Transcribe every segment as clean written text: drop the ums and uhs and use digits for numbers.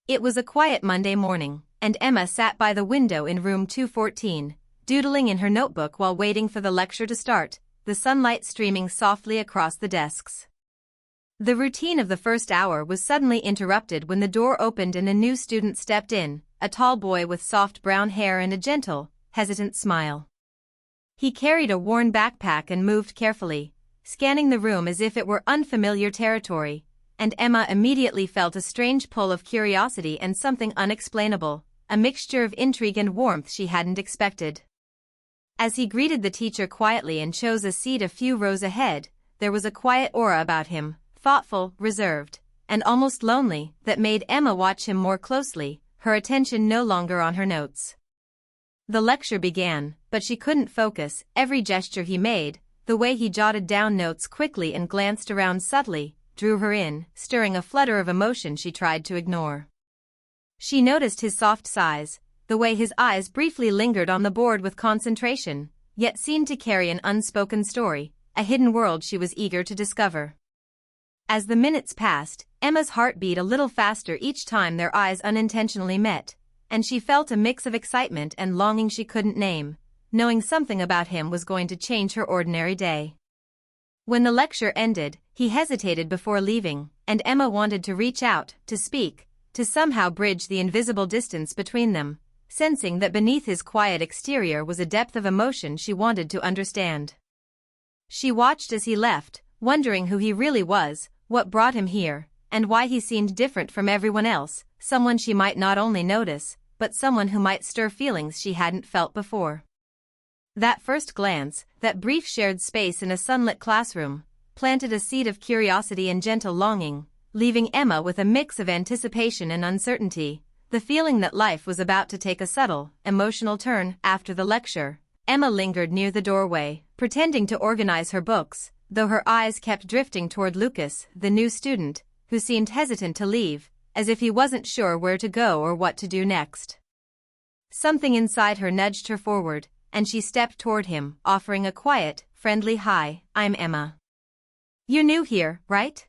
It was a quiet Monday morning, and Emma sat by the window in room 214, doodling in her notebook while waiting for the lecture to start, the sunlight streaming softly across the desks. The routine of the first hour was suddenly interrupted when the door opened and a new student stepped in, a tall boy with soft brown hair and a gentle, hesitant smile. He carried a worn backpack and moved carefully, scanning the room as if it were unfamiliar territory, and Emma immediately felt a strange pull of curiosity and something unexplainable, a mixture of intrigue and warmth she hadn't expected. As he greeted the teacher quietly and chose a seat a few rows ahead, there was a quiet aura about him, thoughtful, reserved, and almost lonely, that made Emma watch him more closely, her attention no longer on her notes. The lecture began, but she couldn't focus. Every gesture he made, the way he jotted down notes quickly and glanced around subtly, drew her in, stirring a flutter of emotion she tried to ignore. She noticed his soft sighs, the way his eyes briefly lingered on the board with concentration, yet seemed to carry an unspoken story, a hidden world she was eager to discover. As the minutes passed, Emma's heart beat a little faster each time their eyes unintentionally met, and she felt a mix of excitement and longing she couldn't name, knowing something about him was going to change her ordinary day. When the lecture ended, he hesitated before leaving, and Emma wanted to reach out, to speak, to somehow bridge the invisible distance between them, sensing that beneath his quiet exterior was a depth of emotion she wanted to understand. She watched as he left, wondering who he really was, what brought him here, and why he seemed different from everyone else, someone she might not only notice, but someone who might stir feelings she hadn't felt before. That first glance, that brief shared space in a sunlit classroom, planted a seed of curiosity and gentle longing, leaving Emma with a mix of anticipation and uncertainty, the feeling that life was about to take a subtle, emotional turn. After the lecture, Emma lingered near the doorway, pretending to organize her books, though her eyes kept drifting toward Lucas, the new student, who seemed hesitant to leave, as if he wasn't sure where to go or what to do next. Something inside her nudged her forward, and she stepped toward him, offering a quiet, friendly "Hi, I'm Emma. You're new here, right?"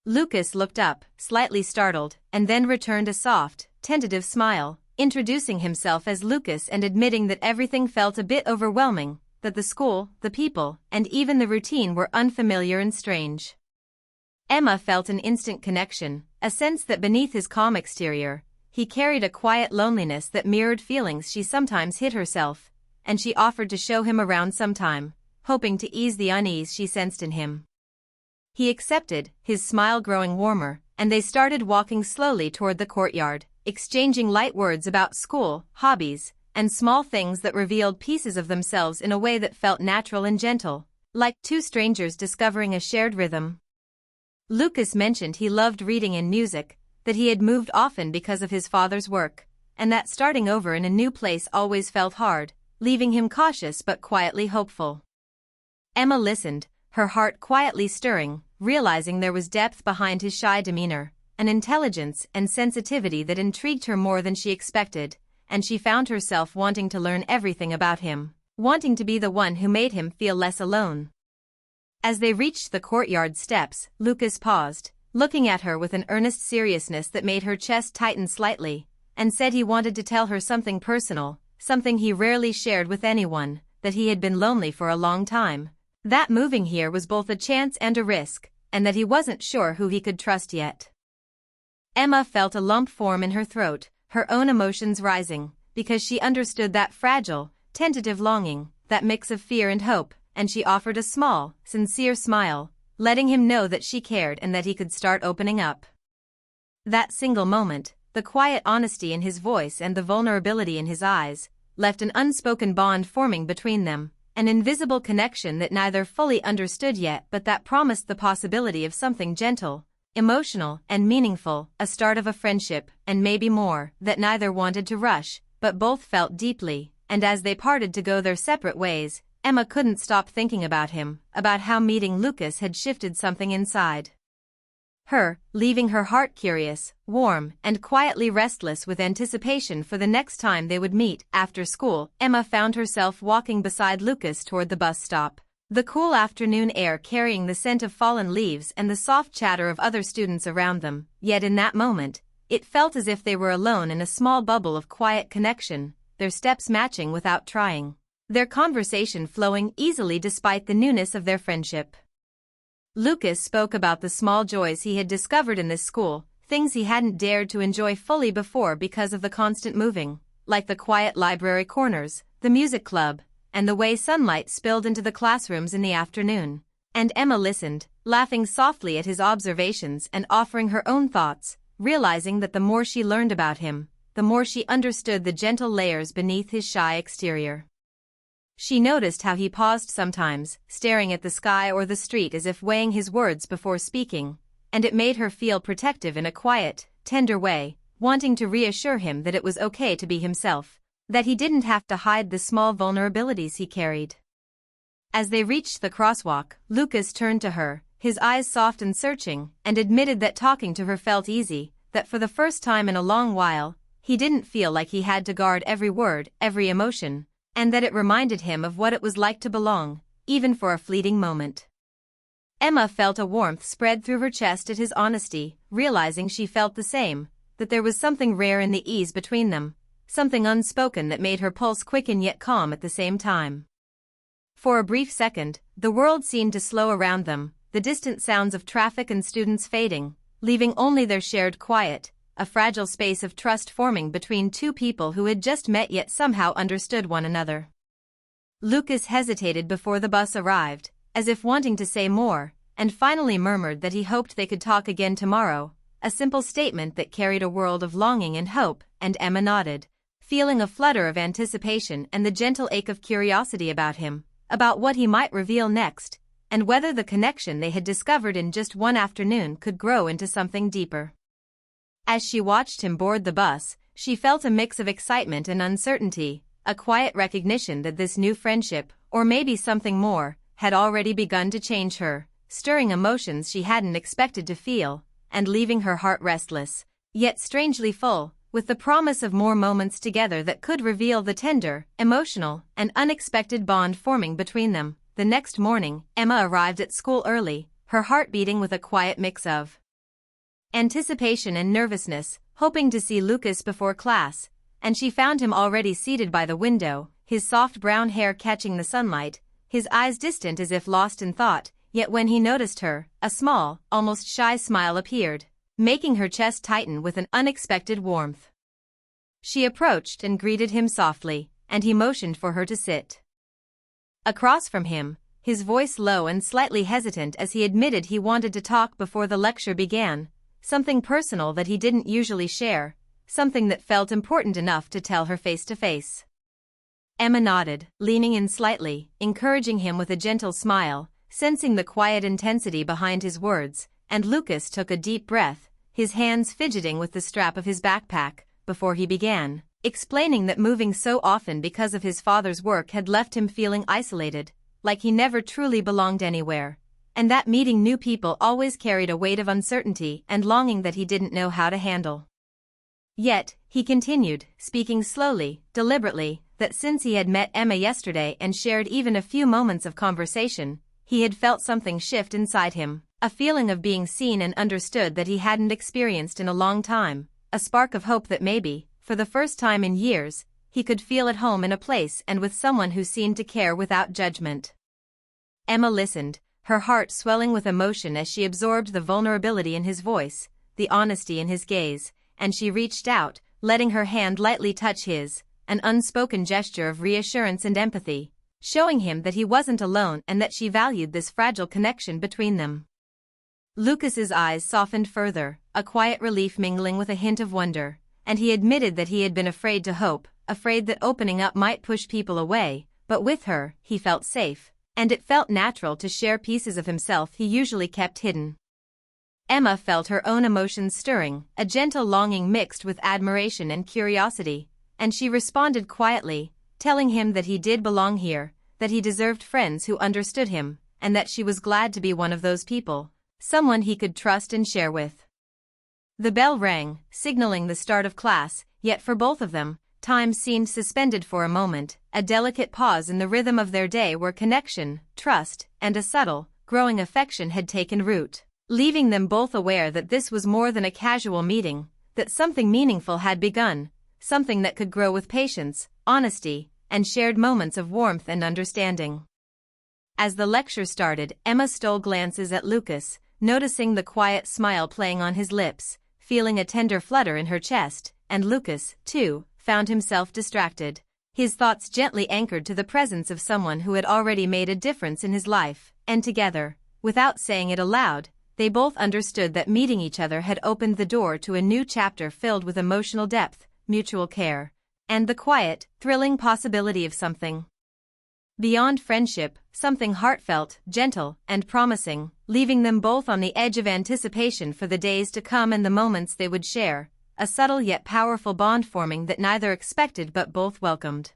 Lucas looked up, slightly startled, and then returned a soft, tentative smile, introducing himself as Lucas and admitting that everything felt a bit overwhelming, that the school, the people, and even the routine were unfamiliar and strange. Emma felt an instant connection, a sense that beneath his calm exterior, he carried a quiet loneliness that mirrored feelings she sometimes hid herself, and she offered to show him around sometime, hoping to ease the unease she sensed in him. He accepted, his smile growing warmer, and they started walking slowly toward the courtyard, exchanging light words about school, hobbies, and small things that revealed pieces of themselves in a way that felt natural and gentle, like two strangers discovering a shared rhythm. Lucas mentioned he loved reading and music, that he had moved often because of his father's work, and that starting over in a new place always felt hard, leaving him cautious but quietly hopeful. Emma listened, her heart quietly stirring, realizing there was depth behind his shy demeanor, an intelligence and sensitivity that intrigued her more than she expected, and she found herself wanting to learn everything about him, wanting to be the one who made him feel less alone. As they reached the courtyard steps, Lucas paused, looking at her with an earnest seriousness that made her chest tighten slightly, and said he wanted to tell her something personal, something he rarely shared with anyone, that he had been lonely for a long time, that moving here was both a chance and a risk, and that he wasn't sure who he could trust yet. Emma felt a lump form in her throat, her own emotions rising, because she understood that fragile, tentative longing, that mix of fear and hope, and she offered a small, sincere smile, letting him know that she cared and that he could start opening up. That single moment, the quiet honesty in his voice and the vulnerability in his eyes, left an unspoken bond forming between them, an invisible connection that neither fully understood yet but that promised the possibility of something gentle, emotional, and meaningful, a start of a friendship, and maybe more, that neither wanted to rush, but both felt deeply, and as they parted to go their separate ways, Emma couldn't stop thinking about him, about how meeting Lucas had shifted something inside her, leaving her heart curious, warm, and quietly restless with anticipation for the next time they would meet. After school, Emma found herself walking beside Lucas toward the bus stop, the cool afternoon air carrying the scent of fallen leaves and the soft chatter of other students around them, yet in that moment, It felt as if they were alone in a small bubble of quiet connection, their steps matching without trying, their conversation flowing easily despite the newness of their friendship. Lucas spoke about the small joys he had discovered in this school, things he hadn't dared to enjoy fully before because of the constant moving, like the quiet library corners, the music club, and the way sunlight spilled into the classrooms in the afternoon. And Emma listened, laughing softly at his observations and offering her own thoughts, realizing that the more she learned about him, the more she understood the gentle layers beneath his shy exterior. She noticed how he paused sometimes, staring at the sky or the street as if weighing his words before speaking, and it made her feel protective in a quiet, tender way, wanting to reassure him that it was okay to be himself, that he didn't have to hide the small vulnerabilities he carried. As they reached the crosswalk, Lucas turned to her, his eyes soft and searching, and admitted that talking to her felt easy, that for the first time in a long while, he didn't feel like he had to guard every word, every emotion, and that it reminded him of what it was like to belong, even for a fleeting moment. Emma felt a warmth spread through her chest at his honesty, realizing she felt the same, that there was something rare in the ease between them, something unspoken that made her pulse quicken yet calm at the same time. For a brief second, the world seemed to slow around them, the distant sounds of traffic and students fading, leaving only their shared quiet, a fragile space of trust forming between two people who had just met yet somehow understood one another. Lucas hesitated before the bus arrived, as if wanting to say more, and finally murmured that he hoped they could talk again tomorrow, a simple statement that carried a world of longing and hope, and Emma nodded, feeling a flutter of anticipation and the gentle ache of curiosity about him, about what he might reveal next, and whether the connection they had discovered in just one afternoon could grow into something deeper. As she watched him board the bus, she felt a mix of excitement and uncertainty, a quiet recognition that this new friendship, or maybe something more, had already begun to change her, stirring emotions she hadn't expected to feel, and leaving her heart restless, yet strangely full, with the promise of more moments together that could reveal the tender, emotional, and unexpected bond forming between them. The next morning, Emma arrived at school early, her heart beating with a quiet mix of anticipation and nervousness, hoping to see Lucas before class, and she found him already seated by the window, his soft brown hair catching the sunlight, his eyes distant as if lost in thought, yet when he noticed her, a small, almost shy smile appeared, making her chest tighten with an unexpected warmth. She approached and greeted him softly, and he motioned for her to sit across from him, his voice low and slightly hesitant as he admitted he wanted to talk before the lecture began, something personal that he didn't usually share, something that felt important enough to tell her face to face. Emma nodded, leaning in slightly, encouraging him with a gentle smile, sensing the quiet intensity behind his words, and Lucas took a deep breath, his hands fidgeting with the strap of his backpack, before he began, explaining that moving so often because of his father's work had left him feeling isolated, like he never truly belonged anywhere, and that meeting new people always carried a weight of uncertainty and longing that he didn't know how to handle. Yet, he continued, speaking slowly, deliberately, that since he had met Emma yesterday and shared even a few moments of conversation, he had felt something shift inside him, a feeling of being seen and understood that he hadn't experienced in a long time, a spark of hope that maybe, for the first time in years, he could feel at home in a place and with someone who seemed to care without judgment. Emma listened, her heart swelling with emotion as she absorbed the vulnerability in his voice, the honesty in his gaze, and she reached out, letting her hand lightly touch his, an unspoken gesture of reassurance and empathy, showing him that he wasn't alone and that she valued this fragile connection between them. Lucas's eyes softened further, a quiet relief mingling with a hint of wonder, and he admitted that he had been afraid to hope, afraid that opening up might push people away, but with her, he felt safe, and it felt natural to share pieces of himself he usually kept hidden. Emma felt her own emotions stirring, a gentle longing mixed with admiration and curiosity, and she responded quietly, telling him that he did belong here, that he deserved friends who understood him, and that she was glad to be one of those people, someone he could trust and share with. The bell rang, signaling the start of class, yet for both of them, time seemed suspended for a moment, a delicate pause in the rhythm of their day where connection, trust, and a subtle, growing affection had taken root, leaving them both aware that this was more than a casual meeting, that something meaningful had begun, something that could grow with patience, honesty, and shared moments of warmth and understanding. As the lecture started, Emma stole glances at Lucas, noticing the quiet smile playing on his lips, feeling a tender flutter in her chest, and Lucas, too, found himself distracted, his thoughts gently anchored to the presence of someone who had already made a difference in his life, and together, without saying it aloud, they both understood that meeting each other had opened the door to a new chapter filled with emotional depth, mutual care, and the quiet, thrilling possibility of something beyond friendship, something heartfelt, gentle, and promising, leaving them both on the edge of anticipation for the days to come and the moments they would share, a subtle yet powerful bond forming that neither expected but both welcomed.